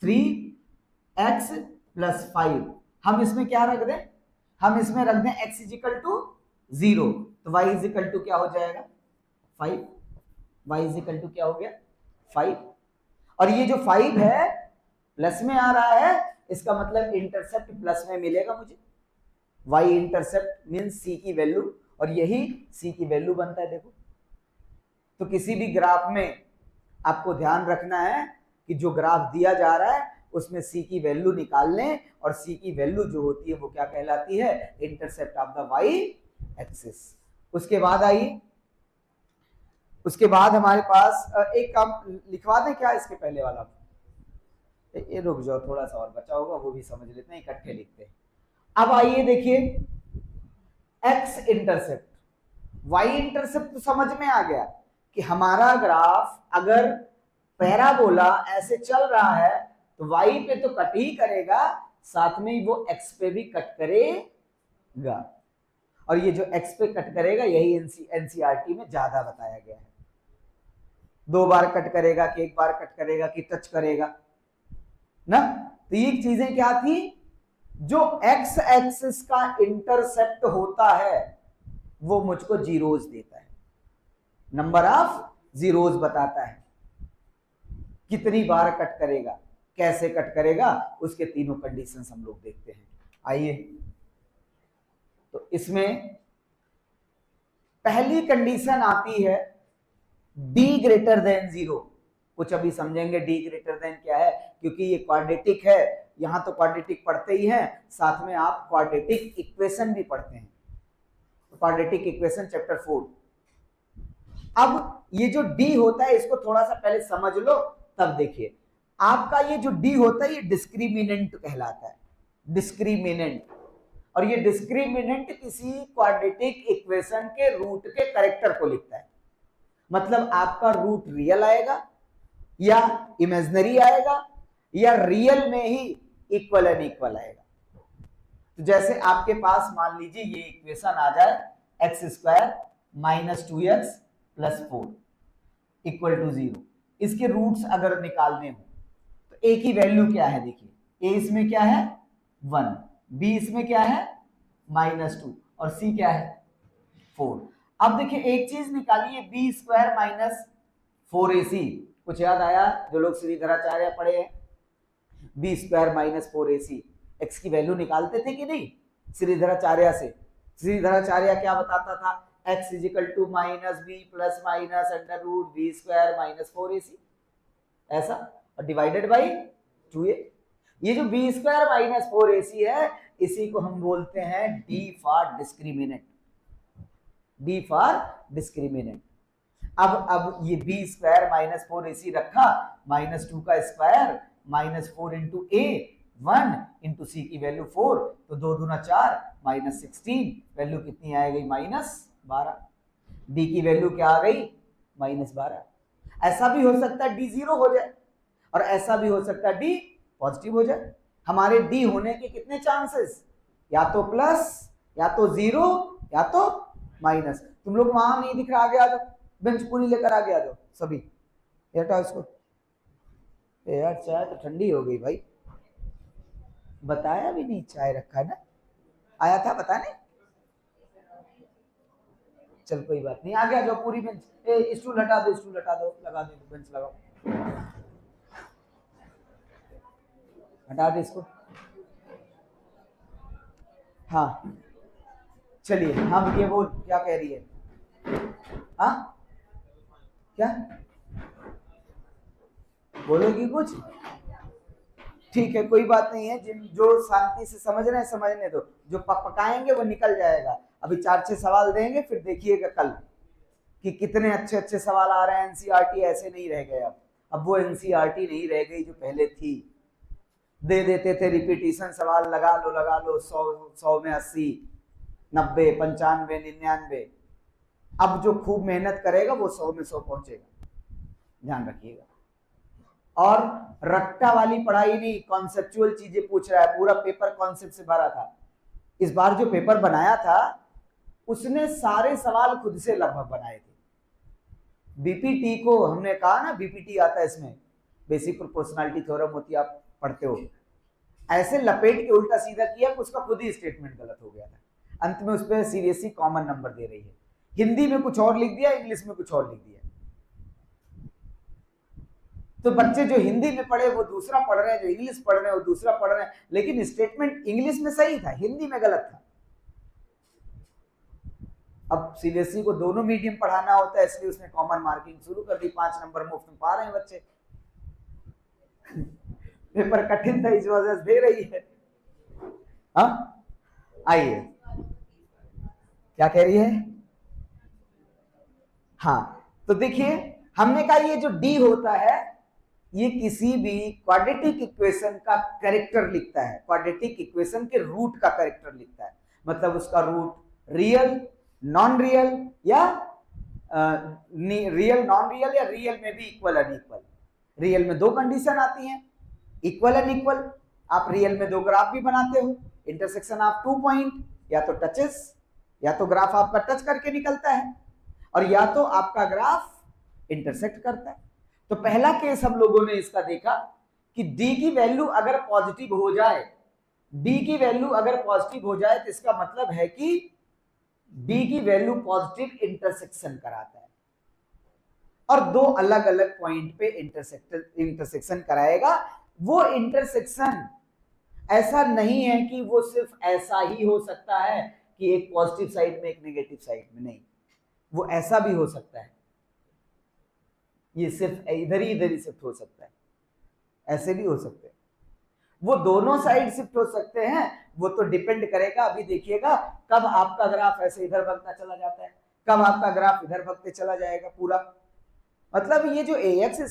3x plus 5, हम इसमें क्या रख दें, हम इसमें रख दें x इज इक्वल टू 0, तो y इज इक्वल टू क्या हो जाएगा 5, y इज इक्वल टू क्या हो गया 5, और ये जो 5 है प्लस में आ रहा है, इसका मतलब इंटरसेप्ट प्लस में मिलेगा मुझे, y इंटरसेप्ट मींस c की वैल्यू, और यही c की वैल्यू बनता है। देखो, तो किसी भी ग्राफ में आपको ध्यान रखना है कि जो ग्राफ दिया जा रहा है उसमें c की वैल्यू निकाल लें, और c की वैल्यू जो होती है वो क्या कहलाती है, intercept of the y axis. उसके बाद आइए, उसके बाद हमारे पास एक काम लिखवा दें क्या इसके पहले वाला, ये रुक जाओ, थोड़ा सा और बचा होगा वो भी समझ लेते हैं, इकट्ठे लिखते हैं। अब आइए देखिए, x इंटरसेप्ट y इंटरसेप्ट तो समझ में आ गया कि हमारा ग्राफ अगर पैराबोला ऐसे चल रहा है तो y पे तो कट ही करेगा, साथ में ही वो x पे भी कट करेगा, और ये जो x पे कट करेगा यही एनसीईआरटी में ज्यादा बताया गया है, 2 बार कट करेगा कि 1 बार कट करेगा कि टच करेगा ना। तो ये चीजें क्या थी, जो x एक्सिस का इंटरसेप्ट होता है वो मुझको जीरोज देता है, नंबर ऑफ जीरोज बताता है, कितनी बार कट करेगा, कैसे कट करेगा, उसके तीनों कंडीशंस हम लोग देखते हैं। आइए, तो इसमें पहली कंडीशन आती है d ग्रेटर देन 0, कुछ अभी समझेंगे d ग्रेटर देन क्या है, क्योंकि ये क्वाड्रेटिक है, यहां तो क्वाड्रेटिक पढ़ते ही हैं, साथ में आप क्वाड्रेटिक इक्वेशन भी पढ़ते हैं, क्वाड्रेटिक इक्वेशन चैप्टर 4। अब ये जो d होता है इसको थोड़ा सा पहले समझ लो, तब देखिए आपका ये जो d होता है ये डिस्क्रिमिनेंट कहलाता है, डिस्क्रिमिनेंट, और ये डिस्क्रिमिनेंट किसी क्वाड्रेटिक इक्वेशन के रूट के कैरेक्टर को लिखता है, मतलब आपका रूट रियल आएगा या इमेजिनरी आएगा या रियल में ही इक्वल एंड इक्वल आएगा। तो जैसे आपके पास मान लीजिए ये इक्वेशन आ जाए X square minus 2x plus 4 equal to 0, इसके रूट्स अगर निकालने हो तो a की वैल्यू क्या है, देखिए a इसमें क्या है 1, b इसमें क्या है -2, और c क्या है 4। अब देखिए एक चीज निकालिए, बी स्क्वायर माइनस 4ac, कुछ याद आया जो लोग श्रीधराचार्य पढ़े हैं, B square minus 4ac, X की वैल्यू निकालते थे कि नहीं श्रीधराचार्य से। श्रीधराचार्य क्या बताता था, x is equal to minus B plus minus under root B square minus 4ac, ऐसा, और डिवाइडेड बाई 2a। ये जो बी स्क्वायर माइनस 4ac है इसी को हम बोलते हैं d for discriminant, d for discriminant. अब ये b स्क्वायर माइनस 4ac रखा, -2 का square -4 into a, 1 into c की वैल्यू 4, तो 2 दूना 4 -16, वैल्यू कितनी आ गई -12, d की वैल्यू क्या आ गई -12। ऐसा भी हो सकता है d 0 हो जाए और ऐसा भी हो सकता है d पॉजिटिव हो जाए। हमारे d होने के कितने चांसेस, या तो प्लस, या तो 0, या तो माइनस। तुम लोग वहां नहीं दिख रहा, आगे आ जाओ, बेंच पूरी लेकर आगे आ जाओ सभी, हटाओ इसको। यार चाय तो ठंडी हो गई भाई, बताया भी नहीं चाय रखा है ना, आया था बताने, चल कोई बात नहीं, आगे आ जाओ पूरी बेंच, स्टूल हटा दो, स्टूल हटा दो, लगा दो बेंच, लगाओ, हटा दे इसको। हाँ चलिए, हाँ ये वो क्या कह रही है, हाँ क्या बोलोगी कुछ, ठीक है कोई बात नहीं है, जिन जो शांति से समझ रहे हैं समझने दो, जो पकाएंगे वो निकल जाएगा। अभी 4-6 सवाल देंगे, फिर देखिएगा कल कि कितने अच्छे अच्छे सवाल आ रहे हैं। एनसीईआरटी ऐसे नहीं रह गए, अब वो एनसीईआरटी नहीं रह गई जो पहले थी, दे देते थे रिपीटिशन सवाल, लगा लो 100 में 80, 90, 95, 99। अब जो खूब मेहनत करेगा वो 100 में 100 पहुंचेगा, ध्यान रखिएगा। और रट्टा वाली पढ़ाई नहीं, कॉन्सेप्चुअल चीजें पूछ रहा है। पूरा पेपर कॉन्सेप्ट से भरा था। इस बार जो पेपर बनाया था उसने सारे सवाल खुद से लगभग बनाए थे। बीपीटी को हमने कहा ना, बीपीटी आता है इसमें, बेसिक प्रोपोर्शनैलिटी थ्योरम होती है, आप पढ़ते हो, ऐसे लपेट के उल्टा सीधा किया कि उसका खुद ही स्टेटमेंट गलत हो गया था। अंत में उस पर सीबीएसई कॉमन नंबर दे रही है। हिंदी में कुछ और लिख दिया, इंग्लिश में कुछ और लिख दिया। तो बच्चे जो हिंदी में पढ़े वो दूसरा पढ़ रहे हैं, जो इंग्लिश पढ़ रहे हैं वो दूसरा पढ़ रहे हैं, लेकिन स्टेटमेंट इंग्लिश में सही था, हिंदी में गलत था। अब सीबीएसई को दोनों मीडियम पढ़ाना होता है, इसलिए उसने कॉमन मार्किंग शुरू कर दी। 5 नंबर मुफ्त में पा रहे हैं बच्चे। पेपर कठिन था इस वजह से दे रही है। हाँ आइए, क्या कह रही है? हाँ तो देखिए, हमने कहा ये जो डी होता है ये किसी भी क्वाड्रेटिक इक्वेशन का कैरेक्टर लिखता है, क्वाड्रेटिक इक्वेशन के रूट का कैरेक्टर लिखता है। मतलब उसका रूट रियल, नॉन रियल या रियल, नॉन रियल या रियल में भी इक्वल अनइक्वल। रियल में 2 कंडीशन आती हैं, इक्वल अनइक्वल। आप रियल में 2 ग्राफ भी बनाते हो, इंटरसेक्शन ऑफ 2 पॉइंट, या तो टचेस, या तो ग्राफ आपका टच करके निकलता है, और या तो आपका ग्राफ इंटरसेक्ट करता है। तो पहला केस हम लोगों ने इसका देखा कि डी की वैल्यू अगर पॉजिटिव हो जाए, डी की वैल्यू अगर पॉजिटिव हो जाए तो इसका मतलब है कि डी की वैल्यू पॉजिटिव इंटरसेक्शन कराता है, और 2 अलग अलग पॉइंट पे इंटरसेक्शन कराएगा। वो इंटरसेक्शन ऐसा नहीं है कि वो सिर्फ ऐसा ही हो सकता है कि एक पॉजिटिव साइड में एक नेगेटिव साइड में, नहीं, वो ऐसा भी हो सकता है, ये सिर्फ इधर ही शिफ्ट हो सकता है, ऐसे भी हो सकते हैं। वो दोनों साइड शिफ्ट हो सकते हैं, वो तो डिपेंड करेगा। अभी देखिएगा कब आपका ग्राफ ऐसे इधर भगता चला जाता है, कब आपका ग्राफ इधर भगते चला जाएगा पूरा। मतलब ये जो ax²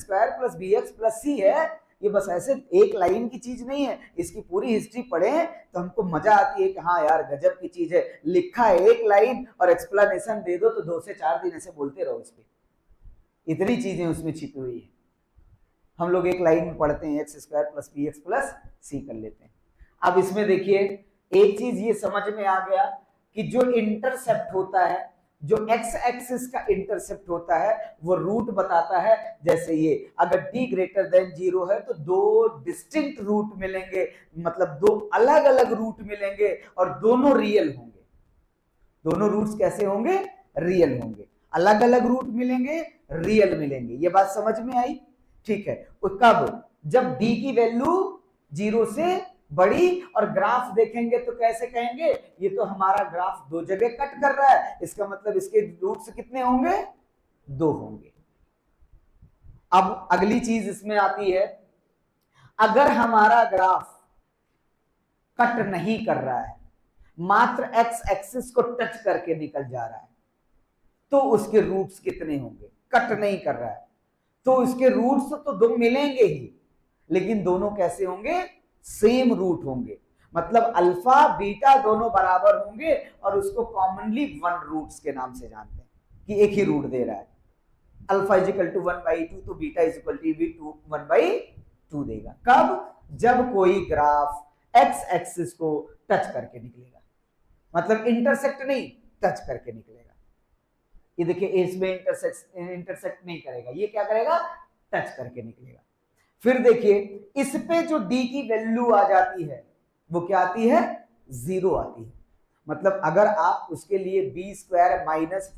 + bx + c है, ये बस ऐसे एक लाइन की चीज नहीं है। इसकी पूरी हिस्ट्री पढ़े तो हमको मजा आती है कि हाँ यार गजब की चीज है। लिखा है एक लाइन और एक्सप्लेनेशन दे दो तो 2 से 4 दिन ऐसे बोलते रहो इस पे, इतनी चीजें उसमें छिपी हुई है। हम लोग एक लाइन में पढ़ते हैं x² + bx + c कर लेते हैं। अब इसमें देखिए एक चीज ये समझ में आ गया कि जो इंटरसेप्ट होता है, जो x एक्सिस का इंटरसेप्ट होता है, वो रूट बताता है। जैसे ये अगर d > 0 है तो 2 डिस्टिंक्ट रूट मिलेंगे, मतलब 2 अलग अलग रूट मिलेंगे और दोनों रियल होंगे। दोनों रूट्स कैसे होंगे? रियल होंगे। अलग अलग रूट मिलेंगे, रियल मिलेंगे। ये बात समझ में आई? ठीक है। कब? जब d की वैल्यू 0 से बड़ी और ग्राफ देखेंगे तो कैसे कहेंगे? ये तो हमारा ग्राफ 2 जगह कट कर रहा है, इसका मतलब इसके रूट्स कितने होंगे? 2 होंगे। अब अगली चीज इसमें आती है, अगर हमारा ग्राफ कट नहीं कर रहा है, मात्र x एक्सिस को टच करके निकल जा रहा है, तो उसके रूट्स कितने होंगे? कट नहीं कर रहा है तो उसके रूट्स तो 2 मिलेंगे ही, लेकिन दोनों कैसे होंगे? सेम रूट होंगे। मतलब अल्फा बीटा दोनों बराबर होंगे, और उसको कॉमनली 1 रूट्स के नाम से जानते हैं कि एक ही रूट दे रहा है। अल्फा = 1/2 तो बीटा = 1/2 देगा। कब? जब कोई ग्राफ x एक्सिस को टच करके निकलेगा, मतलब इंटरसेक्ट नहीं, टच करके निकलेगा। ये देखिए इसमें इंटरसेक्ट नहीं करेगा, ये क्या करेगा? टच करके निकलेगा। फिर देखिए इस पे जो d की वैल्यू आ जाती है वो क्या आती है? 0 आती है। मतलब अगर आप उसके लिए b² -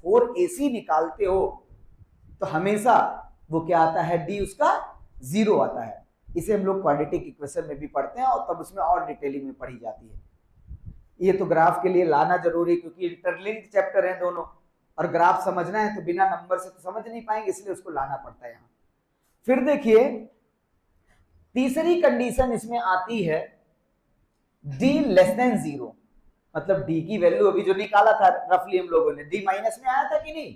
4ac निकालते हो तो हमेशा वो क्या आता है? d उसका 0 आता है। इसे हम लोग क्वाड्रेटिक इक्वेशन में भी पढ़ते हैं और तब उसमें और डिटेलिंग में पढ़ी जाती है। ये तो ग्राफ के लिए लाना जरूरी, क्योंकि इंटरलिंक्ड चैप्टर है दोनों, और ग्राफ समझना है तो बिना नंबर से तो समझ नहीं पाएंगे, इसलिए उसको लाना पड़ता है यहाँ। फिर देखिए तीसरी कंडीशन इसमें आती है d < 0। मतलब d की वैल्यू अभी जो निकाला था रफली हम लोगों ने, d माइनस में आया था कि नहीं?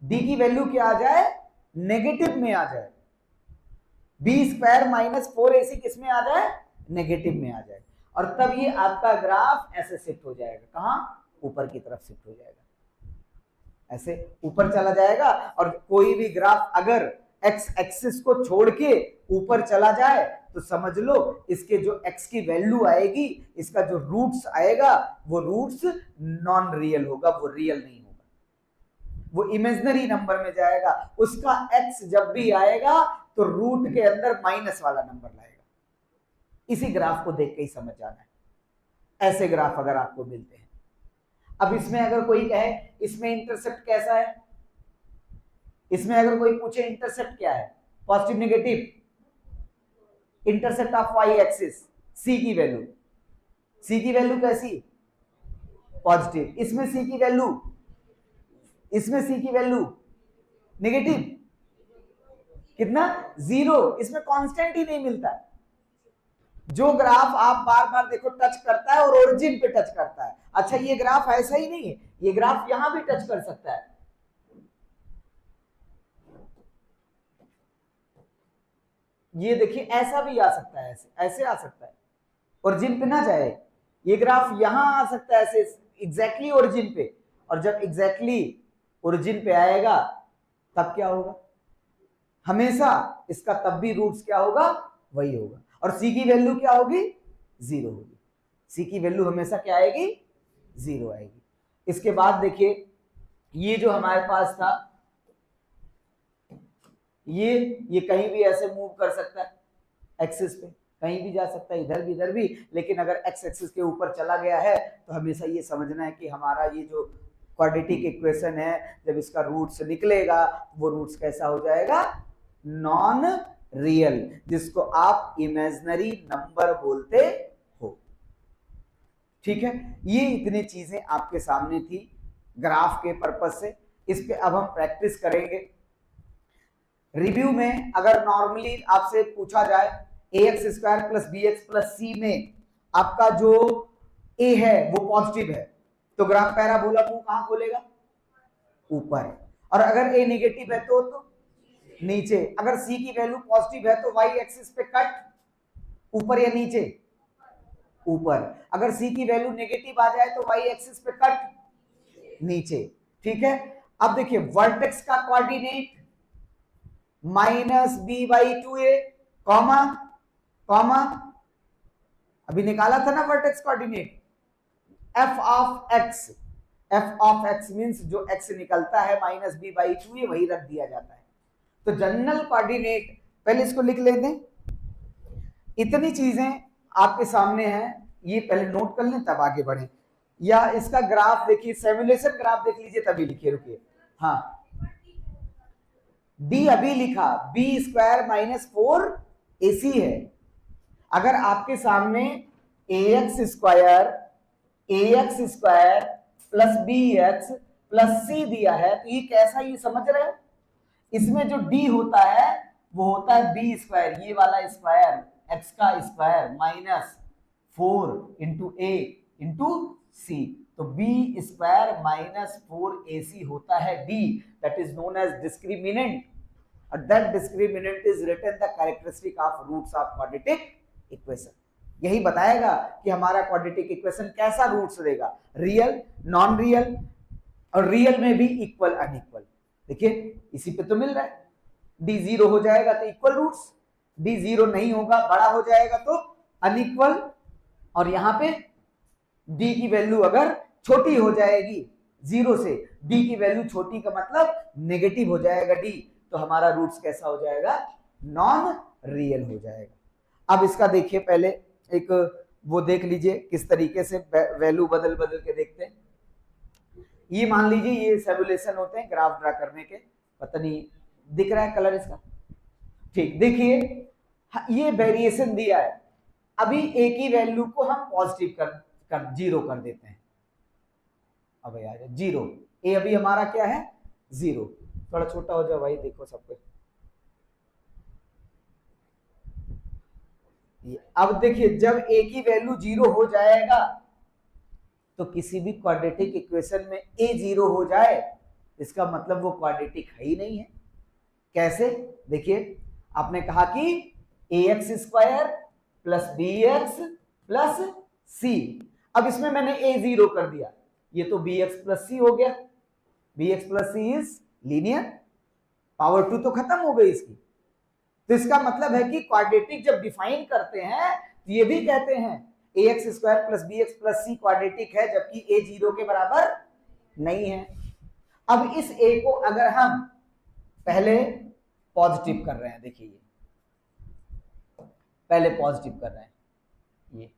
d की वैल्यू क्या आ जाए? नेगेटिव में आ जाए। b² - 4ac किस में आ जाए? नेगेटिव में आ जाए। और तब ये आपका ग्राफ ऐसे शिफ्ट हो जाएगा। कहां? ऊपर की तरफ शिफ्ट हो जाएगा, ऐसे ऊपर चला जाएगा। और कोई भी ग्राफ अगर एक्स एक्सिस को छोड़ के ऊपर चला जाए तो समझ लो इसके जो एक्स की वैल्यू आएगी, इसका जो रूट्स आएगा वो रूट्स नॉन रियल होगा, वो रियल नहीं होगा, वो इमेजिनरी नंबर में जाएगा। उसका एक्स जब भी आएगा तो रूट के अंदर माइनस वाला नंबर लाएगा। इसी ग्राफ को देख के ही समझ जाना है। ऐसे ग्राफ अगर आपको मिलते हैं, अब इसमें अगर कोई कहे इसमें इंटरसेप्ट कैसा है, इसमें अगर कोई पूछे इंटरसेप्ट क्या है, positive negative, intercept of Y axis, C की वैल्यू, सी की वैल्यू कैसी, पॉजिटिव। इसमें सी की वैल्यू, इसमें सी की वैल्यू नेगेटिव, कितना, 0। इसमें कांस्टेंट ही नहीं मिलता। जो ग्राफ आप बार बार देखो टच करता है और ओरिजिन पे टच करता है। अच्छा ये ग्राफ ऐसा ही नहीं है, ये ग्राफ यहां भी टच कर सकता है। ये देखिए ऐसा भी आ सकता है, ऐसे ऐसे आ सकता है, ओरिजिन पे ना जाए। ये ग्राफ यहां आ सकता है ऐसे एग्जैक्टली ओरिजिन पे, और जब एग्जैक्टली ओरिजिन पे आएगा तब क्या होगा, हमेशा इसका तब भी रूट्स क्या होगा, वही होगा। और सी की वैल्यू क्या होगी, 0 होगी। सी की वैल्यू हमेशा क्या आएगी, 0 आएगी। इसके बाद देखिए ये जो हमारे पास था, ये कहीं भी ऐसे मूव कर सकता है एक्सिस पे, कहीं भी जा सकता है, इधर भी इधर भी। लेकिन अगर एक्स एक्सिस के ऊपर चला गया है तो हमेशा ये समझना है कि हमारा ये जो क्वाड्रेटिक इक्वेशन है, जब इसका रूट्स निकलेगा वो रूट्स कैसा हो जाएगा, नॉन रियल, जिसको आप इमेजिनरी नंबर बोलते हो। ठीक है, ये इतनी चीजें आपके सामने थी ग्राफ के पर्पस से। इस पे अब हम प्रैक्टिस करेंगे। रिव्यू में अगर नॉर्मली आपसे पूछा जाए ax square plus B X plus C में आपका जो a है वो पॉजिटिव है, तो ग्राफ पैराबोला मुंह कहां खोलेगा, ऊपर। और अगर a निगेटिव है तो नीचे। अगर c की वैल्यू पॉजिटिव है तो y एक्सिस पे कट, ऊपर या नीचे, ऊपर। अगर c की वैल्यू नेगेटिव आ जाए तो y एक्सिस पे कट, नीचे। ठीक है, अब देखिए वर्टेक्स का कोऑर्डिनेट -b/2a, कॉमा कॉमा, अभी निकाला था ना vertex coordinate, f of x means जो x निकलता है -b/2a वही रख दिया जाता है। तो जनरल कोऑर्डिनेट, पहले इसको लिख लेते हैं। इतनी चीजें आपके सामने हैं, ये पहले नोट कर लें तब आगे बढ़े। या इसका ग्राफ देखिए, सिमुलेशन ग्राफ देख लीजिए तभी लिखिए, रुकिए। हाँ d अभी लिखा, b स्क्वायर -4ac है। अगर आपके सामने ax square plus bx plus c दिया है तो ये कैसा, ये समझ रहे हो, इसमें जो d होता है वो होता है b स्क्वायर, ये वाला स्क्वायर, x का square -4 into a into c, तो b स्क्वायर -4ac होता है d, that is known as discriminant. That discriminant is written the characteristic of roots of quadratic equation। यही बताएगा कि हमारा क्वाड्रेटिक इक्वेशन कैसा रूट्स देगा, रियल, नॉन रियल, और रियल में भी इक्वल अनइक्वल। देखिए इसी पे तो मिल रहा है, d 0 हो जाएगा तो इक्वल रूट्स, d 0 नहीं होगा, बड़ा हो जाएगा तो अनइक्वल। और यहां पे d की वैल्यू अगर छोटी हो जाएगी 0 से, d की वैल्यू छोटी का मतलब नेगेटिव हो जाएगा d, तो हमारा रूट्स कैसा हो जाएगा, नॉन रियल हो जाएगा। अब इसका देखिए पहले एक वो देख लीजिए किस तरीके से वैल्यू बदल बदल के देखते हैं। ये मान लीजिए ये सिमुलेशन होते हैं ग्राफ ड्रा करने के, पता नहीं दिख रहा है कलर इसका, ठीक। देखिए ये वेरिएशन दिया है, अभी a की वैल्यू को हम पॉजिटिव कर 0 कर देते हैं। अब यार 0, a अभी हमारा क्या है, 0। थोड़ा छोटा हो जाए भाई, देखो सब कुछ। अब देखिए जब a की वैल्यू 0 हो जाएगा तो किसी भी क्वाड्रेटिक इक्वेशन में a 0 हो जाए इसका मतलब वो क्वाड्रेटिक है ही नहीं है। कैसे, देखिए आपने कहा कि ax square plus bx plus c, अब इसमें मैंने a 0 कर दिया, ये तो bx प्लस c हो गया। bx plus c is linear power 2 तो खत्म हो गई इसकी। तो इसका मतलब है कि क्वाड्रेटिक जब डिफाइन करते हैं तो ये भी कहते हैं ax square plus bx plus c quadratic है, जबकि a 0 के बराबर नहीं है। अब इस a को अगर हम पहले पॉजिटिव कर रहे हैं, देखिए पहले पॉजिटिव कर रहे हैं, ये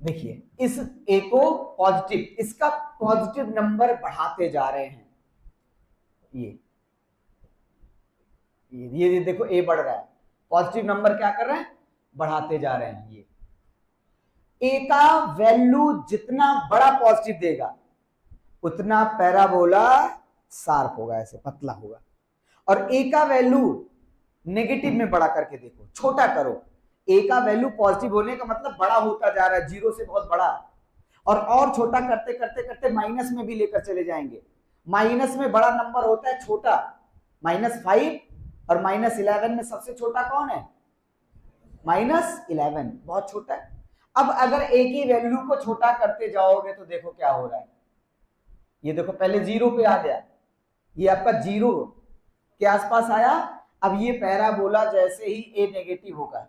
देखिए इस a को पॉजिटिव, इसका पॉजिटिव नंबर बढ़ाते जा रहे हैं। ये देखो a बढ़ रहा है, पॉजिटिव नंबर क्या कर रहे हैं, बढ़ाते जा रहे हैं। ये a का वैल्यू जितना बड़ा पॉजिटिव देगा उतना पैराबोला शार्प होगा, ऐसे पतला होगा। और a का वैल्यू नेगेटिव में बड़ा करके देखो, छोटा करो। a का वैल्यू पॉजिटिव होने का मतलब बड़ा होता जा रहा है, जीरो से बहुत बड़ा, और छोटा करते करते करते माइनस में भी लेकर चले जाएंगे। माइनस में बड़ा नंबर होता है छोटा, -5 और -11 में सबसे छोटा कौन है, -11, बहुत छोटा है। अब अगर a की वैल्यू को छोटा करते जाओगे तो देखो क्या हो रहा है, ये देखो पहले 0 पे आ गया, ये आपका 0 के आसपास आया। अब ये पैराबोला जैसे ही a नेगेटिव होगा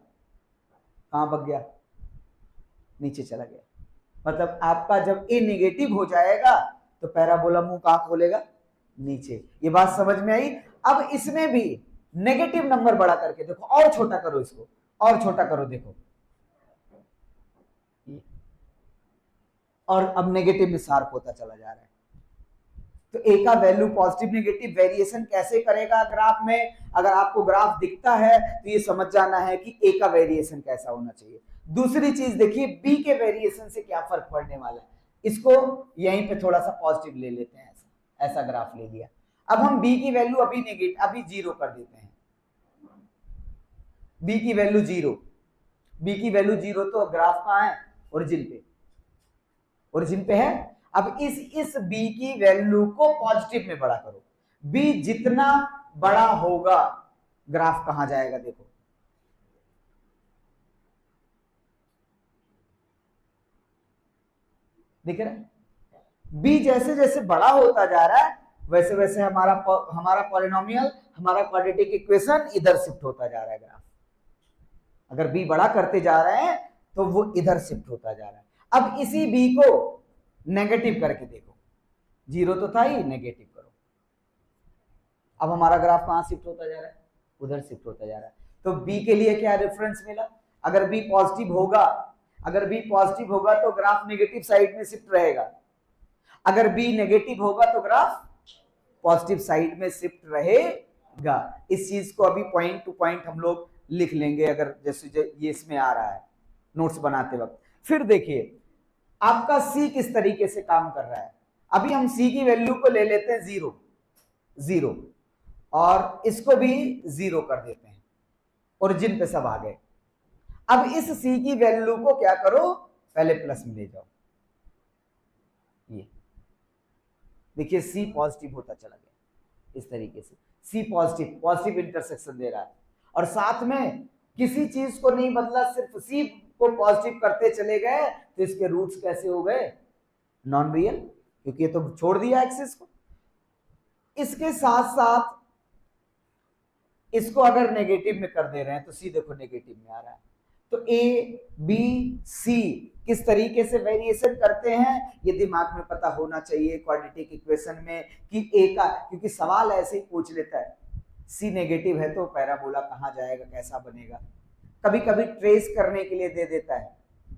कहां भाग गया, नीचे चला गया। मतलब आपका जब a नेगेटिव हो जाएगा तो पैराबोला मुंह कहां खोलेगा, नीचे। ये बात समझ में आई। अब इसमें भी नेगेटिव नंबर बड़ा करके देखो, और छोटा करो इसको, और छोटा करो, देखो और अब नेगेटिव में शार्प होता चला जा रहा है। तो ए का वैल्यू पॉजिटिव नेगेटिव वेरिएशन कैसे करेगा ग्राफ में, अगर आपको ग्राफ दिखता है तो ये समझ जाना है कि ए का वेरिएशन कैसा होना चाहिए। दूसरी चीज देखिए, बी के वेरिएशन से क्या फर्क पड़ने वाला है, इसको यहीं पे थोड़ा सा पॉजिटिव ले लेते हैं, ऐसा ग्राफ ले लिया। अब हम बी की वैल्यू अभी नेगेटिव, अभी 0 कर देते हैं, बी की वैल्यू 0, बी की वैल्यू 0, तो ग्राफ कहां है, ओरिजिन पे, ओरिजिन पे है। अब इस बी की वैल्यू को पॉजिटिव में बड़ा करो, बी जितना बड़ा होगा ग्राफ कहां जाएगा, देखो दिख रहा है, बी जैसे जैसे बड़ा होता जा रहा है वैसे वैसे हमारा पॉलिनोमियल, हमारा क्वाड्रेटिक इक्वेशन इधर शिफ्ट होता जा रहा है ग्राफ। अगर बी बड़ा करते जा रहे हैं तो वो इधर शिफ्ट होता जा रहा है। अब इसी बी को नेगेटिव करके देखो, 0 तो था ही, नेगेटिव करो, अब हमारा ग्राफ कहां शिफ्ट होता जा रहा है, उधर शिफ्ट होता जा रहा है। तो बी के लिए क्या रेफरेंस मिला, अगर बी पॉजिटिव होगा, अगर बी पॉजिटिव होगा तो ग्राफ नेगेटिव साइड में शिफ्ट रहेगा, अगर बी नेगेटिव होगा तो ग्राफ पॉजिटिव साइड में शिफ्ट रहेगा। इस चीज को अभी पॉइंट टू पॉइंट हम लोग लिख लेंगे, अगर जैसे ये इसमें आ रहा है नोट्स बनाते वक्त। फिर देखिए आपका सी किस तरीके से काम कर रहा है। अभी हम सी की वैल्यू को ले लेते हैं 0 और इसको भी 0 कर देते हैं, ओरिजिन पे सब आ गए। अब इस सी की वैल्यू को क्या करो, पहले प्लस में ले जाओ, ये देखिए सी पॉजिटिव होता चला गया इस तरीके से, सी पॉजिटिव, पॉजिटिव इंटरसेक्शन दे रहा है। और साथ में किसी चीज को नहीं बदला, सिर्फ सी को पॉजिटिव करते चले गए, तो इसके रूट्स कैसे हो गए, नॉन रियल, क्योंकि ये तो छोड़ दिया एक्सिस को। इसके साथ साथ इसको अगर नेगेटिव में कर दे रहे हैं तो सी देखो नेगेटिव में आ रहा है। तो ए बी सी किस तरीके से वेरिएशन करते हैं ये दिमाग में पता होना चाहिए क्वाड्रेटिक इक्वेशन में, कि ए का, क्योंकि सवाल ऐसे ही पूछ लेता है सी नेगेटिव है तो पैराबोला कहां जाएगा, कैसा बनेगा। कभी कभी ट्रेस करने के लिए दे देता है,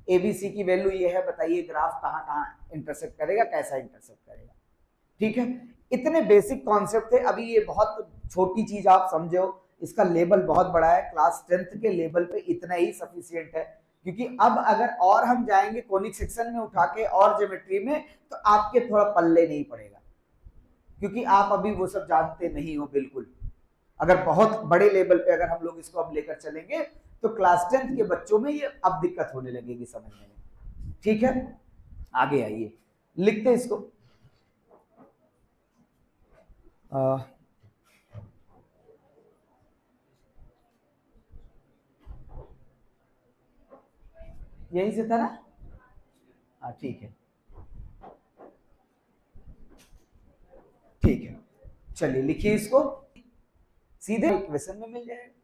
एबीसी की वैल्यू ये है, बताइए ग्राफ कहां कहां इंटरसेक्ट करेगा, कैसा इंटरसेक्ट करेगा। ठीक है, इतने बेसिक कॉन्सेप्ट थे। अभी ये बहुत छोटी चीज आप समझो, इसका लेवल बहुत बड़ा है, क्लास 10th के लेवल पे इतना ही सफिशिएंट है। क्योंकि अब अगर और हम जाएंगे कोनिक सेक्शन में उठा के और ज्योमेट्री में, तो आपके थोड़ा पल्ले नहीं पड़ेगा, क्योंकि आप अभी वो सब जानते नहीं हो बिल्कुल। अगर बहुत बड़े लेवल पे अगर हम लोग इसको अब लेकर चलेंगे तो क्लास 10th के बच्चों में ये अब दिक्कत होने लगेगी समझने में। ठीक है, आगे आइए, लिखते इसको। यही से था ना, हाँ ठीक है। ठीक है, चलिए लिखिए इसको, सीधे इक्वेशन में मिल जाएगा।